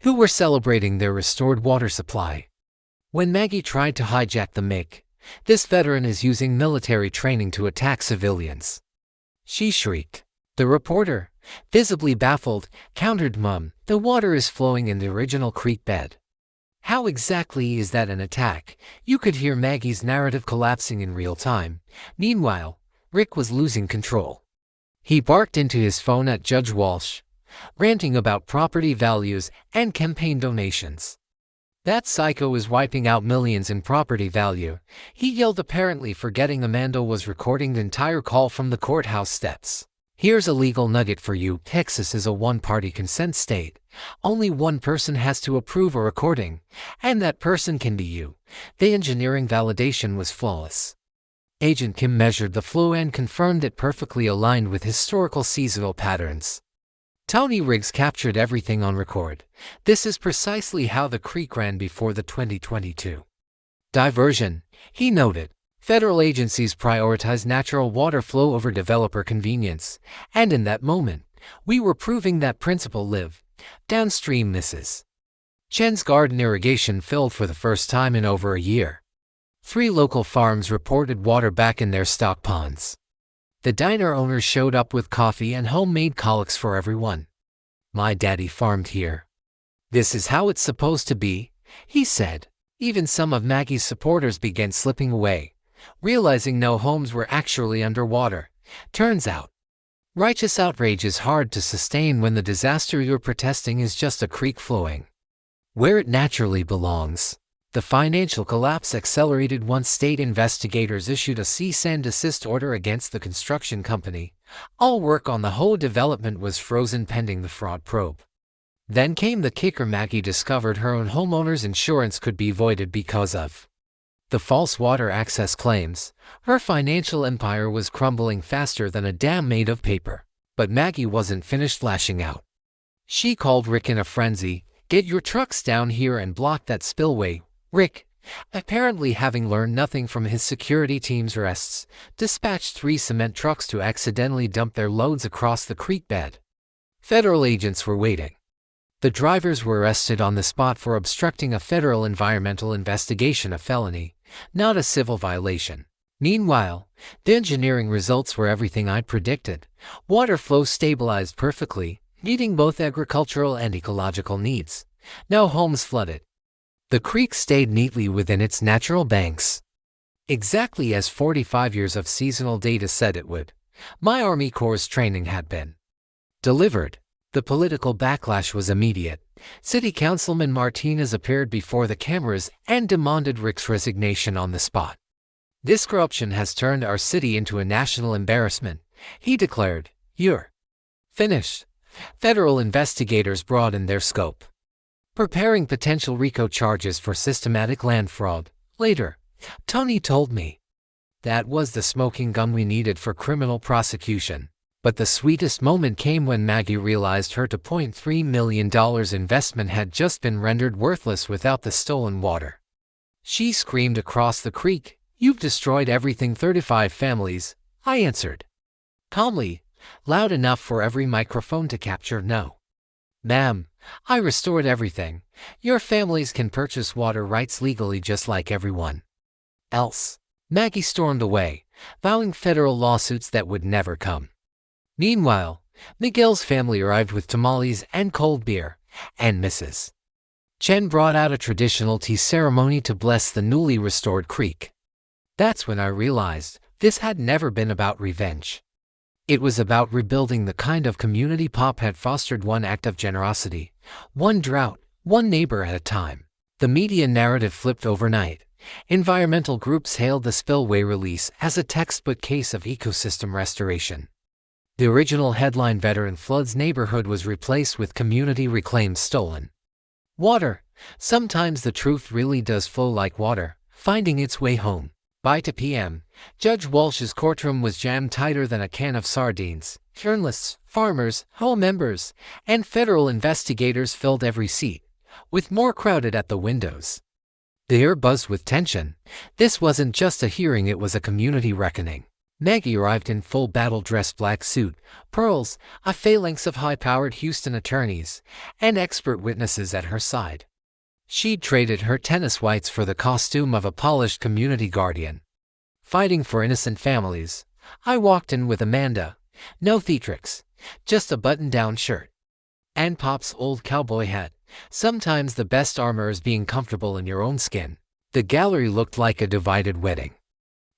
who were celebrating their restored water supply. When Maggie tried to hijack the mic, "This veteran is using military training to attack civilians," she shrieked. The reporter, visibly baffled, countered, "Mum, the water is flowing in the original creek bed. How exactly is that an attack?" You could hear Maggie's narrative collapsing in real time. Meanwhile, Rick was losing control. He barked into his phone at Judge Walsh, ranting about property values and campaign donations. That psycho is wiping out millions in property value, he yelled, apparently forgetting Amanda was recording the entire call from the courthouse steps. Here's a legal nugget for you. Texas is a one-party consent state. Only one person has to approve a recording, and that person can be you. The engineering validation was flawless. Agent Kim measured the flow and confirmed it perfectly aligned with historical seasonal patterns. Tony Riggs captured everything on record. This is precisely how the creek ran before the 2022 diversion, he noted. Federal agencies prioritize natural water flow over developer convenience, and in that moment, we were proving that principle live downstream. Mrs. Chen's garden irrigation filled for the first time in over a year. 3 local farms reported water back in their stock ponds. The diner owners showed up with coffee and homemade colics for everyone. My daddy farmed here. This is how it's supposed to be, he said. Even some of Maggie's supporters began slipping away, realizing no homes were actually underwater. Turns out, righteous outrage is hard to sustain when the disaster you're protesting is just a creek flowing where it naturally belongs. The financial collapse accelerated once state investigators issued a cease and desist order against the construction company. All work on the HOA development was frozen pending the fraud probe. Then came the kicker. Maggie discovered her own homeowner's insurance could be voided because of the false water access claims. Her financial empire was crumbling faster than a dam made of paper. But Maggie wasn't finished lashing out. She called Rick in a frenzy. Get your trucks down here and block that spillway. Rick, apparently having learned nothing from his security team's arrests, dispatched 3 cement trucks to accidentally dump their loads across the creek bed. Federal agents were waiting. The drivers were arrested on the spot for obstructing a federal environmental investigation, a felony, not a civil violation. Meanwhile, the engineering results were everything I'd predicted. Water flow stabilized perfectly, meeting both agricultural and ecological needs. No homes flooded. The creek stayed neatly within its natural banks, exactly as 45 years of seasonal data said it would. My Army Corps training had been delivered. The political backlash was immediate. City Councilman Martinez appeared before the cameras and demanded Rick's resignation on the spot. This corruption has turned our city into a national embarrassment, he declared. You're finished. Federal investigators broadened their scope, preparing potential RICO charges for systematic land fraud. Later, Tony told me that was the smoking gun we needed for criminal prosecution. But the sweetest moment came when Maggie realized her $2.3 million investment had just been rendered worthless without the stolen water. She screamed across the creek, "You've destroyed everything." 35 families, I answered calmly, loud enough for every microphone to capture. No, ma'am, I restored everything. Your families can purchase water rights legally just like everyone else. Maggie stormed away, vowing federal lawsuits that would never come. Meanwhile, Miguel's family arrived with tamales and cold beer, and Mrs. Chen brought out a traditional tea ceremony to bless the newly restored creek. That's when I realized this had never been about revenge. It was about rebuilding the kind of community Pop had fostered, one act of generosity, one drought, one neighbor at a time. The media narrative flipped overnight. Environmental groups hailed the spillway release as a textbook case of ecosystem restoration. The original headline, "Veteran Floods Neighborhood," was replaced with "Community Reclaims Stolen Water." Sometimes the truth really does flow like water, finding its way home. By 2 p.m., Judge Walsh's courtroom was jammed tighter than a can of sardines. Journalists, farmers, HOA members, and federal investigators filled every seat, with more crowded at the windows. The air buzzed with tension. This wasn't just a hearing, it was a community reckoning. Maggie arrived in full battle-dress black suit, pearls, a phalanx of high-powered Houston attorneys, and expert witnesses at her side. She'd traded her tennis whites for the costume of a polished community guardian. Fighting for innocent families, I walked in with Amanda. No theatrics, just a button-down shirt and Pop's old cowboy hat. Sometimes the best armor is being comfortable in your own skin. The gallery looked like a divided wedding.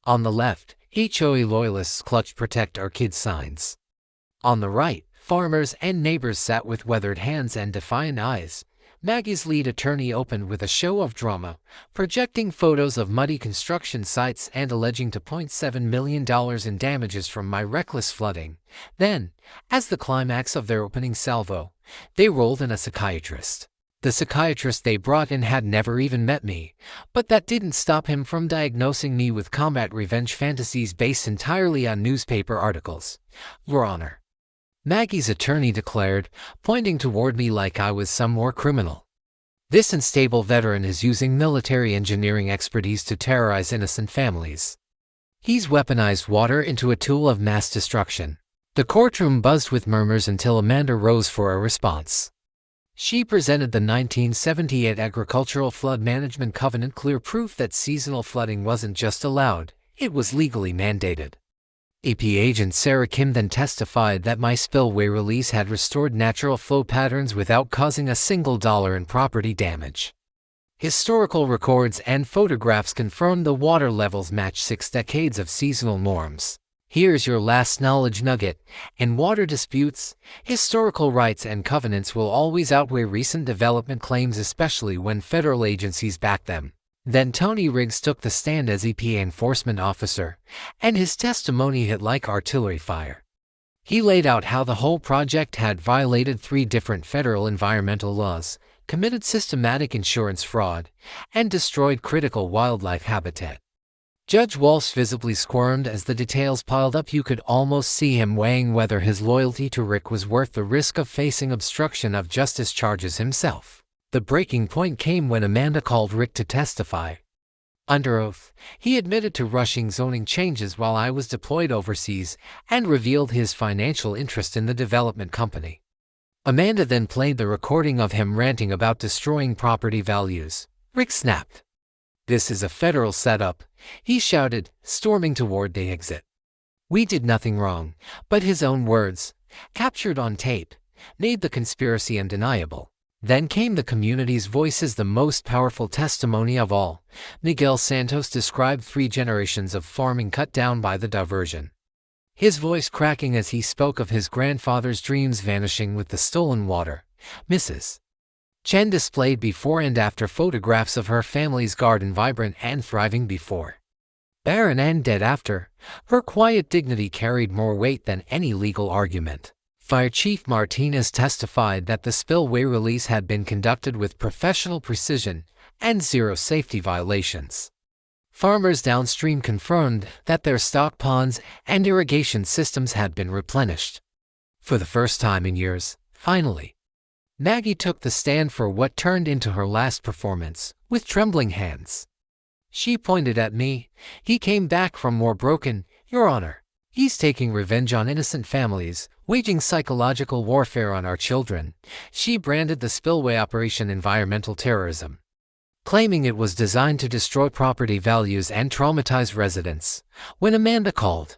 On the left, HOA loyalists clutched "Protect Our Kids" signs. On the right, farmers and neighbors sat with weathered hands and defiant eyes. Maggie's lead attorney opened with a show of drama, projecting photos of muddy construction sites and alleging $2.7 million in damages from my reckless flooding. Then, as the climax of their opening salvo, they rolled in a psychiatrist. The psychiatrist they brought in had never even met me, but that didn't stop him from diagnosing me with combat revenge fantasies based entirely on newspaper articles. Your Honor, Maggie's attorney declared, pointing toward me like I was some war criminal. This unstable veteran is using military engineering expertise to terrorize innocent families. He's weaponized water into a tool of mass destruction. The courtroom buzzed with murmurs until Amanda rose for a response. She presented the 1978 Agricultural Flood Management Covenant, clear proof that seasonal flooding wasn't just allowed, it was legally mandated. AP agent Sarah Kim then testified that my spillway release had restored natural flow patterns without causing a single dollar in property damage. Historical records and photographs confirmed the water levels match 6 decades of seasonal norms. Here's your last knowledge nugget. In water disputes, historical rights and covenants will always outweigh recent development claims, especially when federal agencies back them. Then Tony Riggs took the stand as EPA enforcement officer, and his testimony hit like artillery fire. He laid out how the whole project had violated 3 different federal environmental laws, committed systematic insurance fraud, and destroyed critical wildlife habitat. Judge Walsh visibly squirmed as the details piled up. You could almost see him weighing whether his loyalty to Rick was worth the risk of facing obstruction of justice charges himself. The breaking point came when Amanda called Rick to testify. Under oath, he admitted to rushing zoning changes while I was deployed overseas and revealed his financial interest in the development company. Amanda then played the recording of him ranting about destroying property values. Rick snapped. "This is a federal setup," he shouted, storming toward the exit. We did nothing wrong, but his own words, captured on tape, made the conspiracy undeniable. Then came the community's voice as the most powerful testimony of all. Miguel Santos described 3 generations of farming cut down by the diversion. His voice cracking as he spoke of his grandfather's dreams vanishing with the stolen water. Mrs. Chen displayed before and after photographs of her family's garden, vibrant and thriving before, barren and dead after. Her quiet dignity carried more weight than any legal argument. Fire Chief Martinez testified that the spillway release had been conducted with professional precision and 0 safety violations. Farmers downstream confirmed that their stock ponds and irrigation systems had been replenished. For the first time in years, finally, Maggie took the stand for what turned into her last performance, with trembling hands. She pointed at me. "He came back from more broken, Your Honor. He's taking revenge on innocent families, waging psychological warfare on our children." She branded the spillway operation environmental terrorism, claiming it was designed to destroy property values and traumatize residents. When Amanda called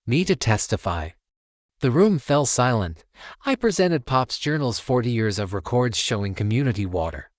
me to testify, the room fell silent. I presented Pop's Journal's 40 years of records showing community water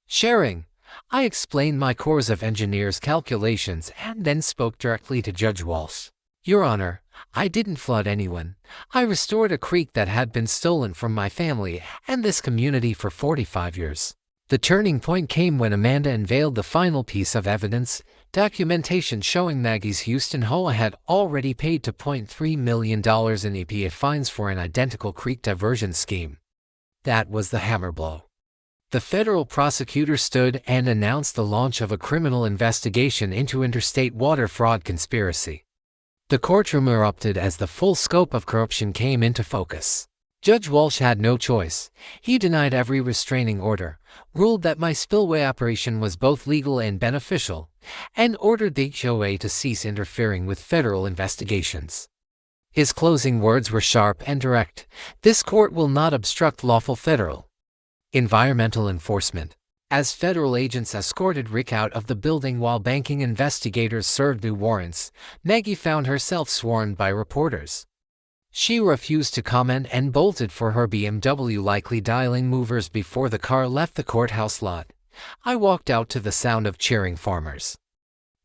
sharing. I explained my Corps of Engineers calculations and then spoke directly to Judge Walsh. "Your Honor, I didn't flood anyone. I restored a creek that had been stolen from my family and this community for 45 years. The turning point came when Amanda unveiled the final piece of evidence, documentation showing Maggie's Houston HOA had already paid $2.3 million in EPA fines for an identical creek diversion scheme. That was the hammer blow. The federal prosecutor stood and announced the launch of a criminal investigation into interstate water fraud conspiracy. The courtroom erupted as the full scope of corruption came into focus. Judge Walsh had no choice. He denied every restraining order, ruled that my spillway operation was both legal and beneficial, and ordered the HOA to cease interfering with federal investigations. His closing words were sharp and direct. "This court will not obstruct lawful federal environmental enforcement." As federal agents escorted Rick out of the building while banking investigators served new warrants, Maggie found herself swarmed by reporters. She refused to comment and bolted for her BMW, likely dialing movers before the car left the courthouse lot. I walked out to the sound of cheering farmers,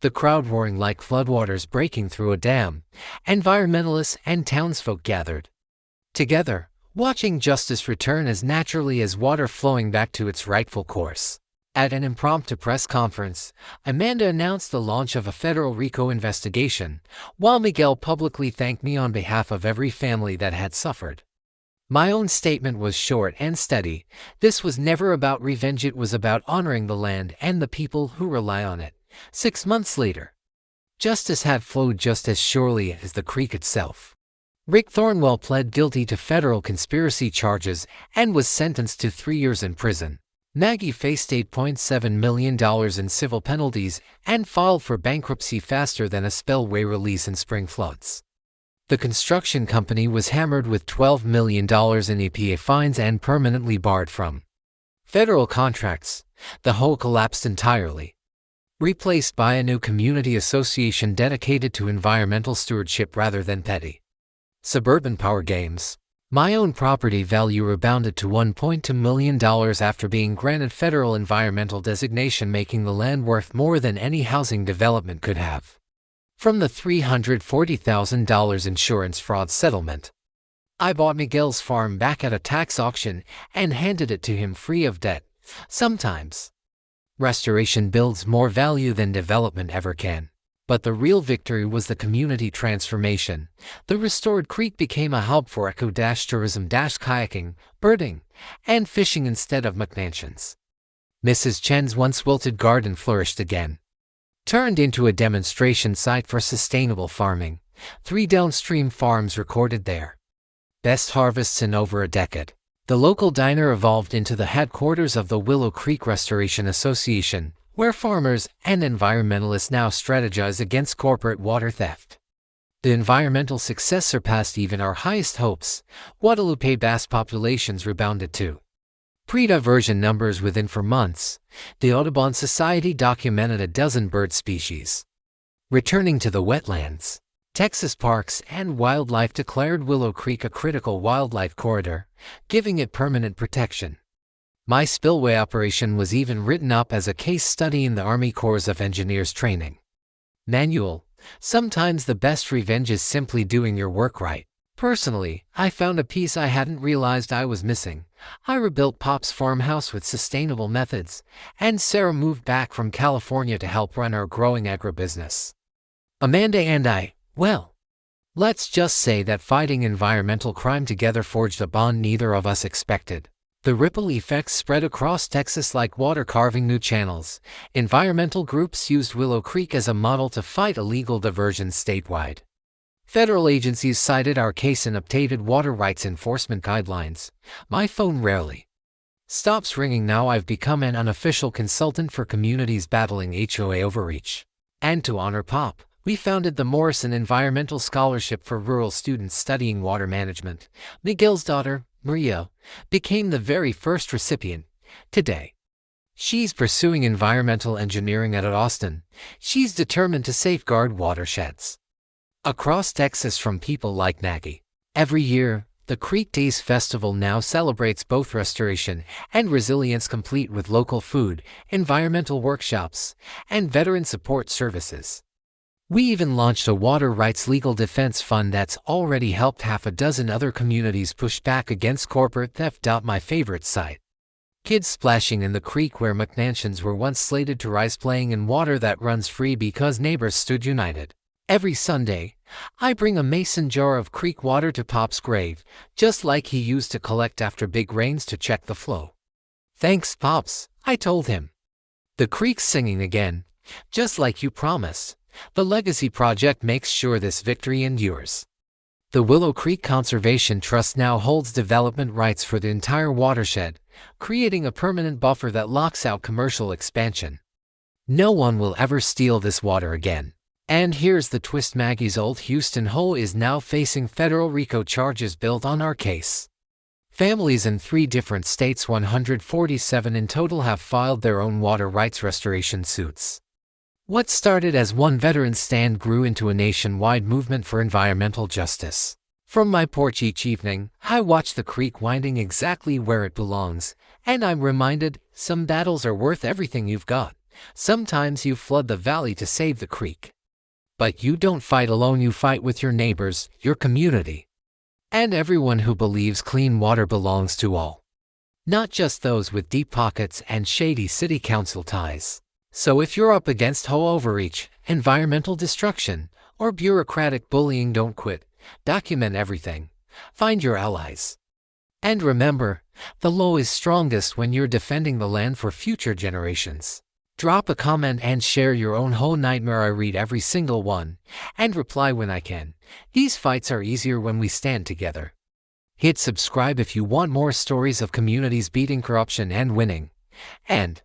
the crowd roaring like floodwaters breaking through a dam. Environmentalists and townsfolk gathered together, watching justice return as naturally as water flowing back to its rightful course. At an impromptu press conference, Amanda announced the launch of a federal RICO investigation, while Miguel publicly thanked me on behalf of every family that had suffered. My own statement was short and steady. This was never about revenge, it was about honoring the land and the people who rely on it. 6 months later, justice had flowed just as surely as the creek itself. Rick Thornwell pled guilty to federal conspiracy charges and was sentenced to 3 years in prison. Maggie faced $8.7 million in civil penalties and filed for bankruptcy faster than a spillway release in spring floods. The construction company was hammered with $12 million in EPA fines and permanently barred from federal contracts. The HOA collapsed entirely, replaced by a new community association dedicated to environmental stewardship rather than petty suburban power games. My own property value rebounded to $1.2 million after being granted federal environmental designation, making the land worth more than any housing development could have. From the $340,000 insurance fraud settlement, I bought Miguel's farm back at a tax auction and handed it to him free of debt. Sometimes restoration builds more value than development ever can. But the real victory was the community transformation. The restored creek became a hub for eco-tourism, kayaking, birding, and fishing instead of McMansions. Mrs. Chen's once wilted garden flourished again, turned into a demonstration site for sustainable farming. 3 downstream farms recorded their best harvests in over a decade. The local diner evolved into the headquarters of the Willow Creek Restoration Association, where farmers and environmentalists now strategize against corporate water theft. The environmental success surpassed even our highest hopes. Guadalupe bass populations rebounded to pre-diversion numbers within 4 months. The Audubon Society documented a dozen bird species returning to the wetlands. Texas Parks and Wildlife declared Willow Creek a critical wildlife corridor, giving it permanent protection. My spillway operation was even written up as a case study in the Army Corps of Engineers training manual. Sometimes the best revenge is simply doing your work right. Personally, I found a piece I hadn't realized I was missing. I rebuilt Pop's farmhouse with sustainable methods, and Sarah moved back from California to help run our growing agribusiness. Amanda and I, well, let's just say that fighting environmental crime together forged a bond neither of us expected. The ripple effects spread across Texas like water carving new channels. Environmental groups used Willow Creek as a model to fight illegal diversions statewide. Federal agencies cited our case in updated water rights enforcement guidelines. My phone rarely stops ringing now. I've become an unofficial consultant for communities battling HOA overreach. And to honor Pop, we founded the Morrison Environmental Scholarship for rural students studying water management. Miguel's daughter, Maria, became the very first recipient. Today, she's pursuing environmental engineering at Austin. She's determined to safeguard watersheds across Texas from people like Maggie. Every year, the Creek Days Festival now celebrates both restoration and resilience, complete with local food, environmental workshops, and veteran support services. We even launched a water rights legal defense fund that's already helped half a dozen other communities push back against corporate theft. My favorite site. Kids splashing in the creek where McMansions were once slated to rise, playing in water that runs free because neighbors stood united. Every Sunday, I bring a mason jar of creek water to Pop's grave, just like he used to collect after big rains to check the flow. Thanks, Pops, I told him. The creek's singing again, just like you promised. The Legacy Project makes sure this victory endures. The Willow Creek Conservation Trust now holds development rights for the entire watershed, creating a permanent buffer that locks out commercial expansion. No one will ever steal this water again. And here's the twist: Maggie's old Houston HOA is now facing federal RICO charges built on our case. Families in 3 different states, 147 in total, have filed their own water rights restoration suits. What started as one veteran's stand grew into a nationwide movement for environmental justice. From my porch each evening, I watch the creek winding exactly where it belongs, and I'm reminded, some battles are worth everything you've got. Sometimes you flood the valley to save the creek. But you don't fight alone, you fight with your neighbors, your community. And everyone who believes clean water belongs to all, not just those with deep pockets and shady city council ties. So if you're up against HOA overreach, environmental destruction, or bureaucratic bullying, don't quit. Document everything. Find your allies. And remember, the law is strongest when you're defending the land for future generations. Drop a comment and share your own HOA nightmare. I read every single one and reply when I can. These fights are easier when we stand together. Hit subscribe if you want more stories of communities beating corruption and winning. And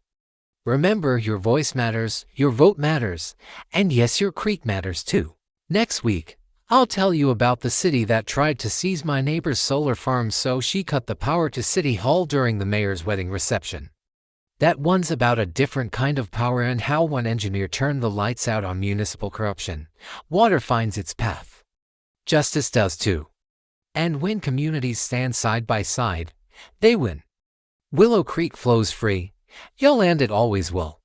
remember, your voice matters, your vote matters, and yes, your creek matters too. Next week, I'll tell you about the city that tried to seize my neighbor's solar farm so she cut the power to City Hall during the mayor's wedding reception. That one's about a different kind of power and how one engineer turned the lights out on municipal corruption. Water finds its path. Justice does too. And when communities stand side by side, they win. Willow Creek flows free. Your land it always will.